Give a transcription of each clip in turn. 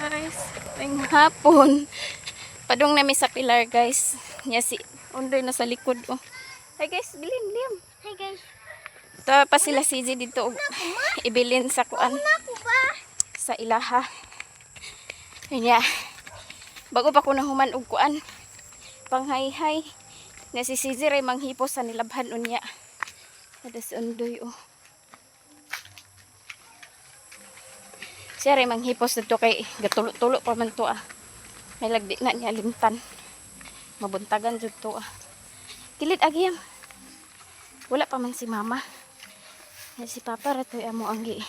guys. Ngayong hapon. Padung namin sa pilar guys. Nya si Undoy na sa likod oh. Hi guys, bilin. Hi guys. Ito pa sila CJ dito ibilin sa kuan. Sa ilaha. Nya. Bago pa ko nahuman og kuan. Panghay-hay. Nya si CJ ray manghipos sa nilabhan unya. Ada si Undoy oh. Siya ray manghipos dito kay gatulo-tulo pa man to ah. May lagdi na niya limtan. Mabuntagan jud to ah. Kilit agyam. Wala pa man si mama. Si papa ratoy amo ang gi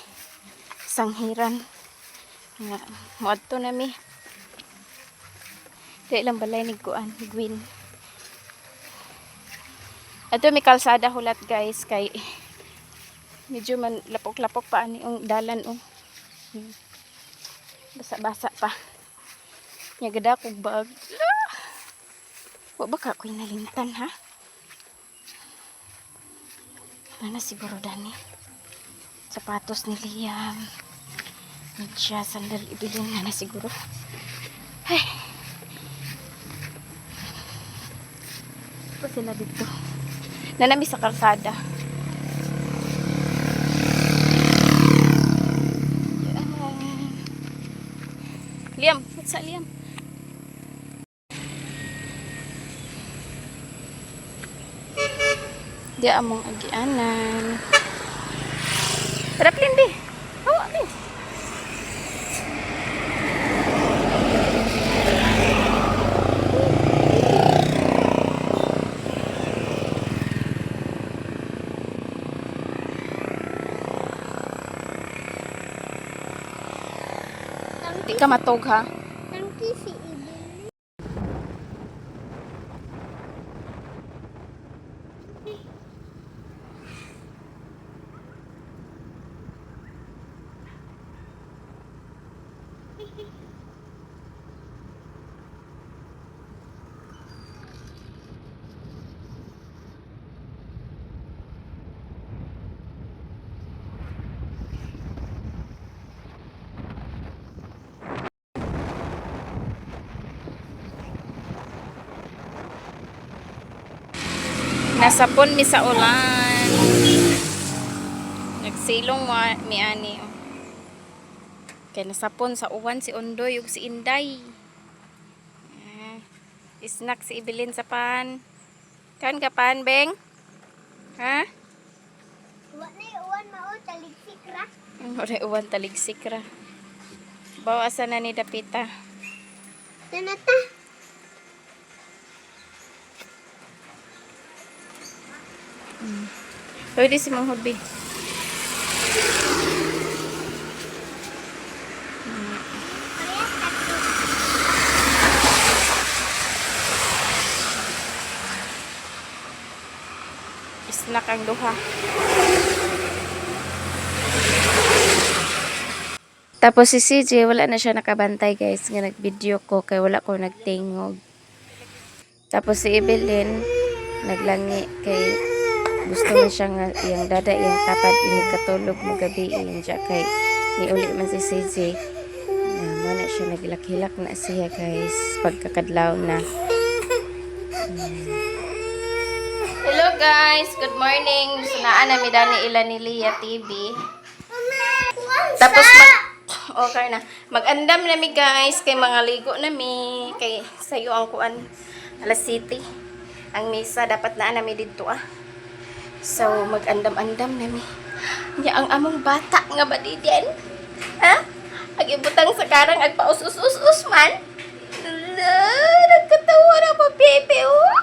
sanghiran. Nga moadto na mi. Kay lang balay ni kuan, Gwyn. Ato mi kalsada hulat guys kay medyo man lapok-lapok pa ani ang dalan oh. Basa-basa pa. Nya gada kog bag. Wa ba ka ko'y nalimtan ha? Mana siguro dani. Sapatos ni Liam. Medsya, sandal ibilin na siguro. Ay. Pa sila dito. Nanami sa kalsada. Liam, sa Liam. Di among agianan. Raplin bi. Hawa bi. Di ka matog ha. Tangki si Ibin. Nasapon mi sa ulan. Nagsilong mi ani. Oh. Kay nasapon sa uwan si Undoy ug si Inday. Snack si Ibilin sa pan. Kan ka pan, Beng? Ha? Wa na uwan mao taligsik ra. Ore uwan taligsik ra. Bawasan na ni Dapita. Tanata. Pwede si Mang Hudbi. Snack ang duha. Tapos si CJ, wala na siya nakabantay guys. Nga nag-video ko kay wala ko nagtingog. Tapos si Evelyn, naglangi kay gusto na siya nga yung dada yung tapad inikatulog mo gabi yung siya kay niuli man si CJ. Na na siya naglak-hilak na siya guys pagkakadlaw na. Hello guys, good morning. Sunaan na mi dani ila ni Lia TV. Tapos okay na. Mag-andam na mi guys kay mga ligo na mi kay sayo ang kuan alas city. Ang misa dapat na mi didto ah. So mag-andam-andam na mi. Nya ang among bata nga ba di din? Ha? Agibutang sa karang agpaus-us-us man. Nagkatawa na pa bebe oh.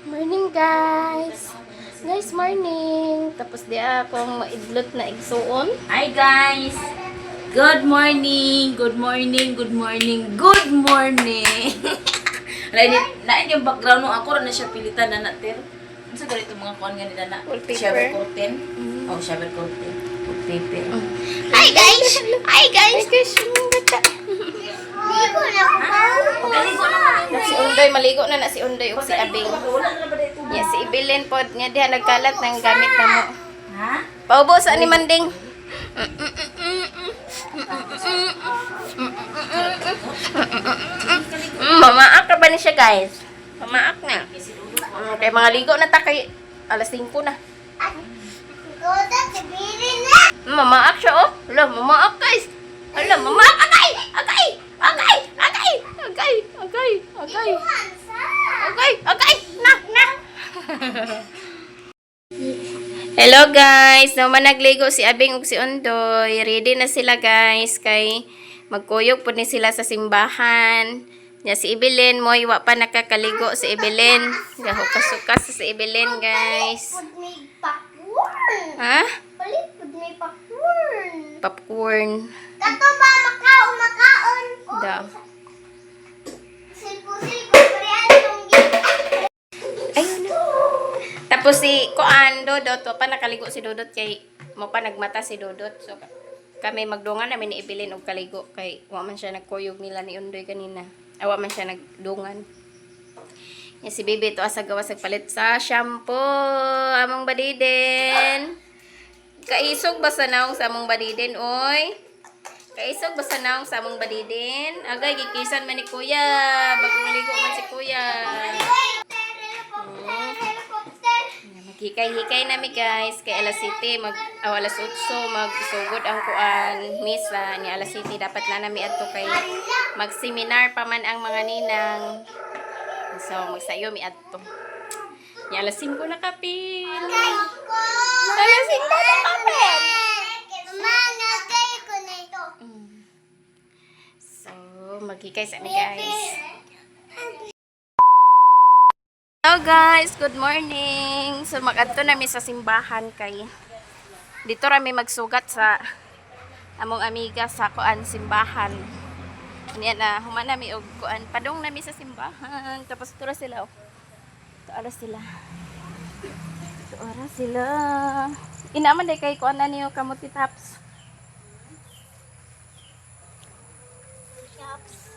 Morning guys. Guys, morning. Tapos di akong maidlot na igsuon. Hi guys. Good morning. Good morning. Good morning. Good morning. Lain yung background mo ako ra na siya pilitan na natin. Unsa ganito mga kuan nga ni dana? Wallpaper. Shower curtain. Oh, shower curtain. Wallpaper. Hi guys. Hi guys. Ay guys, yung bata. Ligo na ako. Pagaligo naman. Si Undoy, maligo na si Undoy o si Abing. Wala na ba dito? Yeah, si Ibilin po niya diha nagkalat ng gamit na mo. Ha? Paubo sa ni Manding. Mamaak ka ba ni siya, guys? Mamaak na. Kaya mga ligo na ta kay alas 5 na. Dodot, sabihin na. Mamaak siya, oh. Hala, mamaak, guys. Hala, mamaak. Agay! Agay! Agay! Agay! Agay! Agay! Agay! Agay! Agay! Na! Na! Hello, guys. Naman nagligo si Abing ug si Undoy. Ready na sila, guys. Kay magkuyog po ni sila sa simbahan. Ya, si Evelyn, mo iwa pa nakakaligo si Evelyn. Gahukas-hukas si Evelyn, guys. Pud may popcorn. Ha? Palit pud may popcorn. Popcorn. Kato ba makaon ko? Da. Silpo-silpo parehas tong Ayun na. Tapos si Kuan, Dodot, pa nakaligo si Dodot kay mo pa nagmata si Dodot. So kami magdungan namin ni Evelyn og kaligo kay wa man siya nagkuyog nila ni Undoy kanina. Awa man siya nagdungan. Ya si Bibi to asa gawas palit sa shampoo among badiden. Kaisog ba sa naong sa among badiden oy? Kaisog ba sa naong sa among badiden? Agay gikisan man ni Kuya, bagong ligo man si Kuya. Hikay-hikay nami guys kay alas 7 alas 8 magsugod ang kuan misa ni alas 7 dapat na nami adto kay mag-seminar pa man ang mga ninang. So magsayo mi adto. Ni alas 5 na kapil. Alas 5 na kapil. Mama, kay ko na ito. So maghikay sa mi guys. Hello guys, good morning. So mag-adto nami sa simbahan kay dito rami magsugat sa among amiga sa kuan simbahan. Niya na human nami og kuan padong nami sa simbahan. Tapos tura sila oh. Tuara sila. Tuara sila. Inaman day kay kuan na niyo kamuti taps.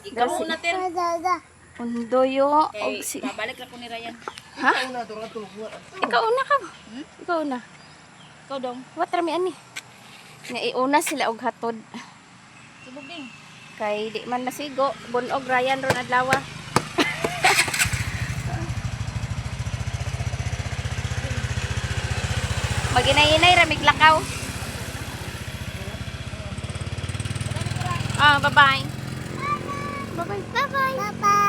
Ikaw muna, Ter. Undoyo og Okay, si babalik ako ni Ryan. Ha? Ikaw una ka. Ikaw una. Ikaw dong. What rami ani? Nga iuna sila og hatod. Subog ding. Kay di man masigo, bunog Ryan ron adlawa. Maginay-inay ra miglakaw. Bye-bye. Bye-bye. Bye-bye. Bye-bye.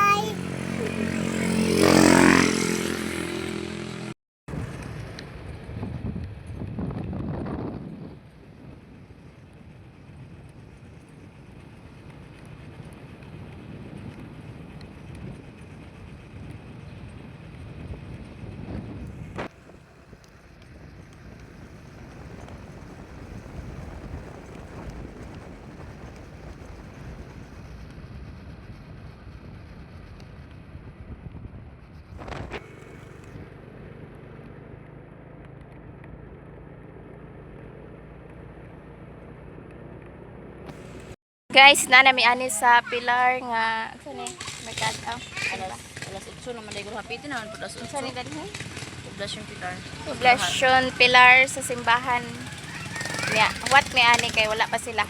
Guys, na nami ani sa pilar nga sani merkado. Alas 8 naman dahil hapitin naman po. Alas 8. Sani dali? Poblasyon Pilar. Poblasyon pilar sa simbahan. Nya, what may ani kay wala pa sila.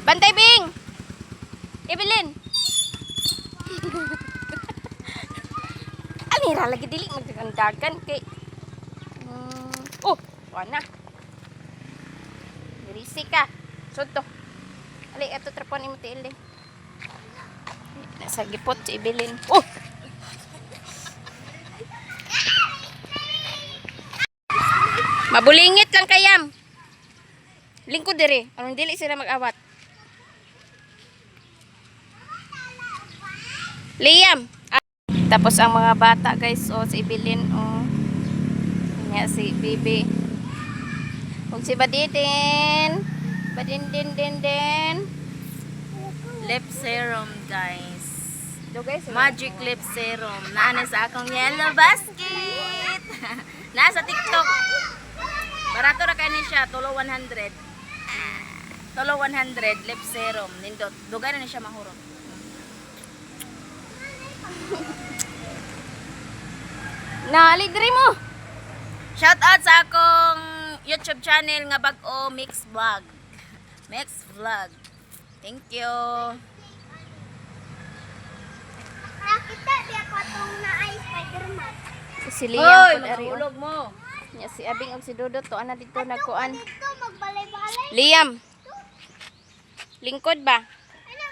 Bantay Bing. Evelyn. Alira lagi dili magdagan kay. Oh, wala. Dirisi ka. Sunto. Ali, ito trapon ni Muti Ili. Nasa gipot si Evelyn. Oh! Mabulingit lang kayam. Lingkod dire. Anong dili sila mag-awat? Liam. Tapos ang mga bata guys, oh, si Evelyn, oh. Nga si Bibi. Huwag si Badidin. Badin. Lip serum, guys. Do guys, Magic lip serum. Naana sa akong yellow basket. Nasa TikTok. Barato ra kani siya, tulo 100. Tulo 100 lip serum. Nindot. Dugay na siya mahurot. Naaligri mo. Shout out sa akong YouTube channel nga bag-o Mix Vlog. Mix Vlog. Thank you. Kita di ako itong naay Spider-Man. Si Liam Hoy, pod ari. mahulog mo. Nya si Abing og si Dudot to ana dito nagkuan. Dito, magbalay-balay. Liam. Lingkod ba? Ano?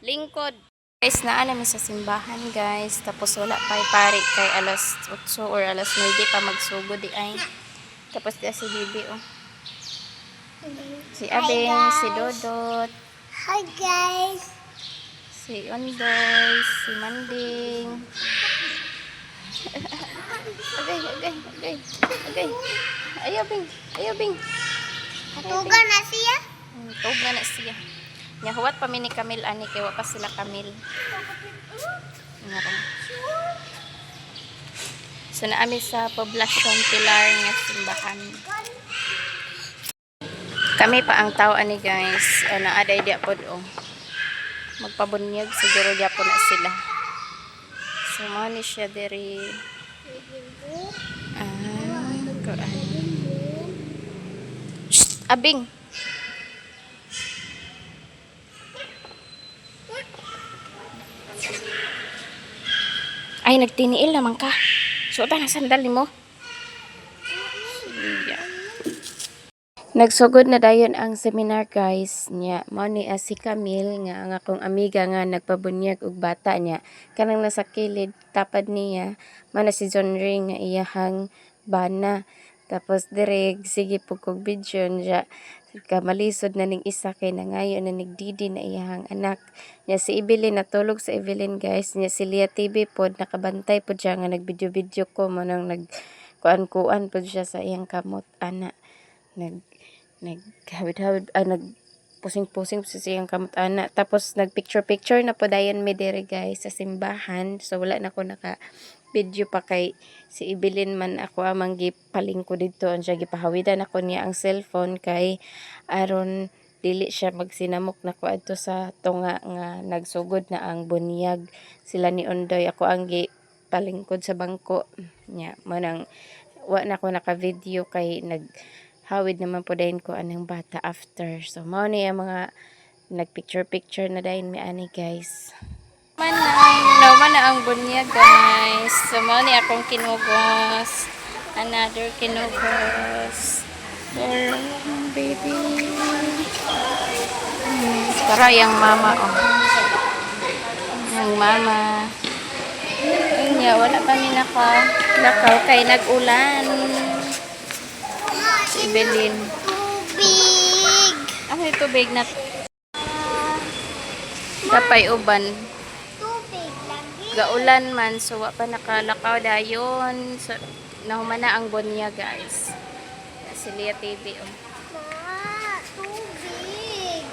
Lingkod. Guys, naa namin sa simbahan, guys. Tapos wala pa pare kay alas 8 or alas 9 pa magsugod di ay. Tapos di si Bibi oh. Si Abing, si Dodot, Hi guys. si Ondoy, si Manding. Agay. Ayaw, Bing. Katugan na siya. Tuga na siya. Nya huwat pa mi ni Camille ani kay wa pa sila Camille. Nga ron. So naami sa Poblacion Pilar nga simbahan. Kami pa ang tao ani guys. Naaday dia pod oh. Magpabunyag siguro dia po na sila. So mo ni siya diri. Kuan. Shh, Abing. Ay, nagtiniil naman ka. So, ba na sandal mo? Yeah. Nagsugod na dayon ang seminar guys nya mao ni si Camille nga ang akong amiga nga nagpabunyag og bata niya kanang nasa kilid tapad niya mao na si John Ring nga iyahang bana tapos direk sige pug kog video niya kamalisod na ning isa kay nangayo na nigdidi na iyahang anak nya si Evelyn natulog sa Evelyn guys nya si Lia TV pod nakabantay pod siya nga nagvideo-video ko mo nang nag kuan-kuan pod siya sa iyang kamot ana naghawid-hawid nagpusing-pusing sa siyang kamot ana tapos nagpicture-picture na po dayon mi dire guys sa simbahan so wala na ko naka video pa kay si Evelyn man ako amang gipaling ko dito ang siya gipahawidan ako niya ang cellphone kay aron dili siya magsinamok na ko adto sa tunga nga nagsugod na ang bunyag sila ni Ondoy ako ang gipalingkod sa bangko nya manang wa na ko naka video kay hawid naman po dahin ko anang bata after. So, mao ni ang mga nagpicture-picture na dahin mi ani guys. Man na ang bunya guys. So, mao ni akong kinugos. Another kinugos. There, baby. Para yung mama oh. Yung mama. Nya wala pa mi lakaw kay nag-ulan. Si Evelyn. Tubig. Ano yung tubig na? Dapay uban. Tubig lagi. Gaulan man. So, wa pa nakalakaw dayon. So, nahumana ang bunya guys. Si Lia TV. Oh. Ma, tubig.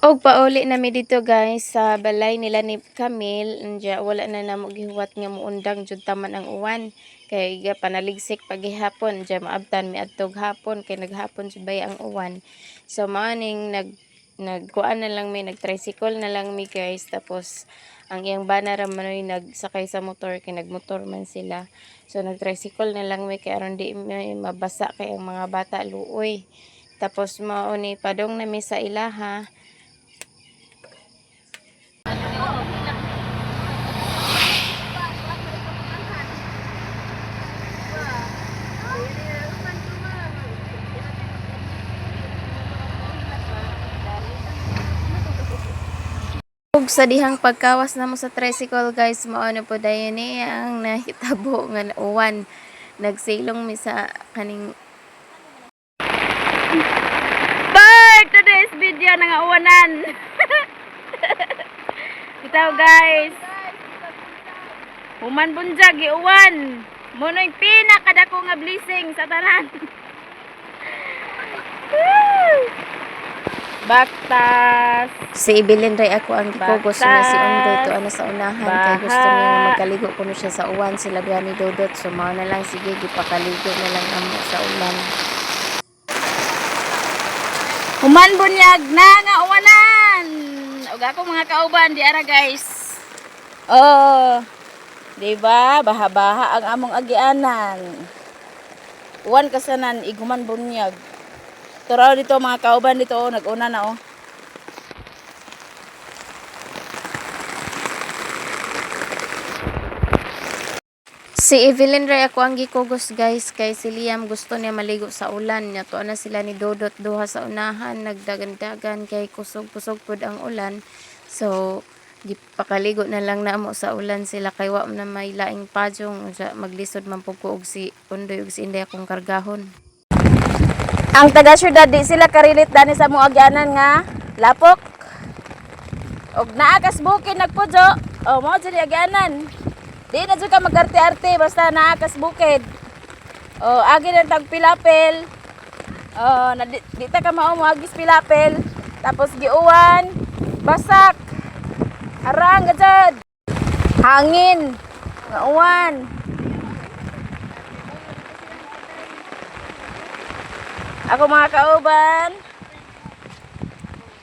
Og pauli na mi dito guys sa balay nila ni Camille. Ndya wala na namo gihuwat nga muundang jud taman ang uwan. Kay panaligsik pagihapon. Ndya maabtan mi adtog hapon kay naghapon jud bay ang uwan. So maaning nagkuan na lang mi nagtricycle na lang mi guys. Tapos ang iyang bana ra manoy nagsakay sa motor kay nagmotor man sila. So nagtricycle na lang mi kay aron di mi mabasa kay ang mga bata luoy. Tapos mao ni padong na mi sa ilaha. Ug sa dihang pagkawas namo sa tricycle guys mao na po dayon ni ang nahitabo nga uwan nagsilong mi sa kaning Bye today's video nga uwanan bitaw guys human bunjag giuwan mo na yung pinakadako nga blessing sa tanan Baktas. Si Evelyn ray ako ang gikugos na si Ondoy to ano sa unahan kay gusto niya nga magkaligo kuno siya sa uwan sila biya ni Dodot so mao na lang sige gipakaligo na lang amo sa ulan. Human bunyag na nga uwanan. Ug ako mga kauban di ara guys. Oh. Di ba? Baha-baha ang among agianan. Uwan kasanan iguman bunyag. Turaw dito mga kauban dito oh, nag-una na oh. Si Evelyn Ray ako ang gikugos guys kay si Liam gusto niya maligo sa ulan niya to na sila ni Dodot duha sa unahan nagdagan-dagan kay kusog-kusog pud ang ulan so gipakaligo na lang namo sa ulan sila kay wa na may laing pajong maglisod man pug ko og si Undoy og si Inday akong kargahon. Ang taga syudad di sila karilit dani sa muagyanan nga lapok og naa kas bukid nagpudyo mo diri agyanan. Di na dyan ka mag-arte-arte, basta naakas bukid. O, agi na tag pilapel. O, di ta ka mao mo agis pilapel. Tapos giuwan, basak. Arang gajad. Hangin. Nauwan. Ako mga kauban.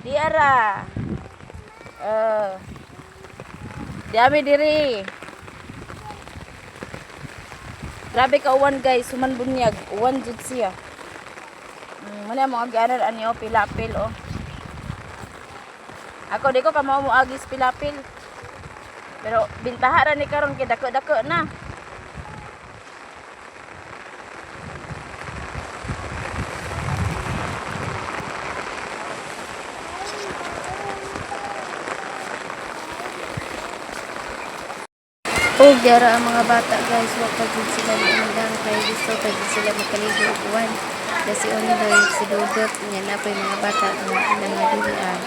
Di ara. Di ami diri. Grabe ka uwan guys, suman bunyag, uwan jud siya. Muna mo agi-anan ani o pilapil o. Ako di ko ka mao mo agis pilapil. Pero bintaha ra ni karon kay dako-dako na. O gyara ang mga bata guys, wa pa gid sila niundang kay gusto pa gid sila makaligo og uwan. Kasi oni daw si Dodot nya na pa yung mga bata nga nangadilian.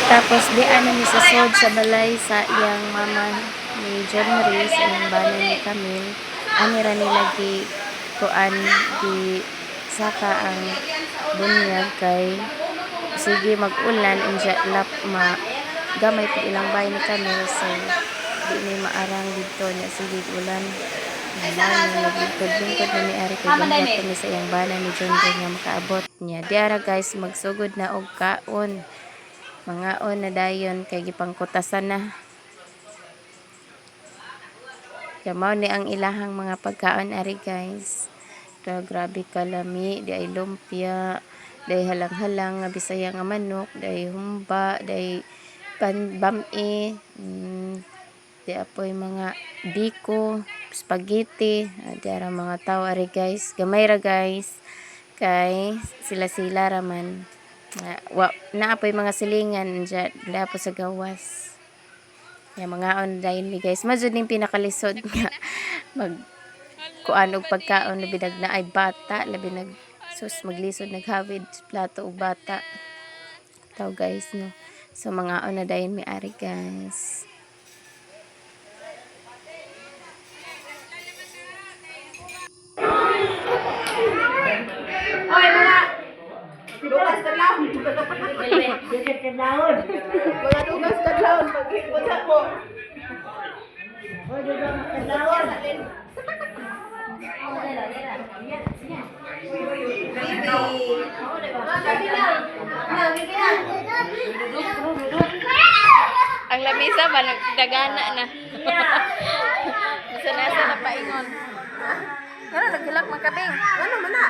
Tapos di ana ni sa sod sa balay sa iyang mama ni John Marie sa iyang banan ni Camille. Ani ra nila gi kuan di saka ang bunyag kay sige mag-ulan unja lap ma gamay po ilang bahay ni Camille so di may maarang dito niya sige ulan naman naglingkod-lingkod na ni Ari kay ganda kami sa iyang bana ni John Ray nga makaabot niya diara guys magsugod na og kaon mga on na dayon kay gipangkutasan na kamaw ni ang ilahang mga pagkaon Ari guys so, grabe kalami di ay lumpia day halang-halang nga bisaya nga manok day humba day bami, di apoy mga biko, spaghetti, di ara mga tao ari guys, gamay ra guys, kay sila raman, na apoy mga silingan, dila po sa gawas, yung mga on dahil ni guys, mazud ning pinakalisod nga, kuan og pagkaon, labi na ay bata, labi maglisod, naghavid, plato og bata, tao guys, no. So mga ona dayon may ari guys. Oy, mga dugas ka lang. Dugas ka lang. Mga dugas ka lang. Pag-hipon sa mo. Oy, dugas ka lang. Ang lamisa ba nagdagana na. Nasa na paingon. Ano naghilak man kabing? Ano man na?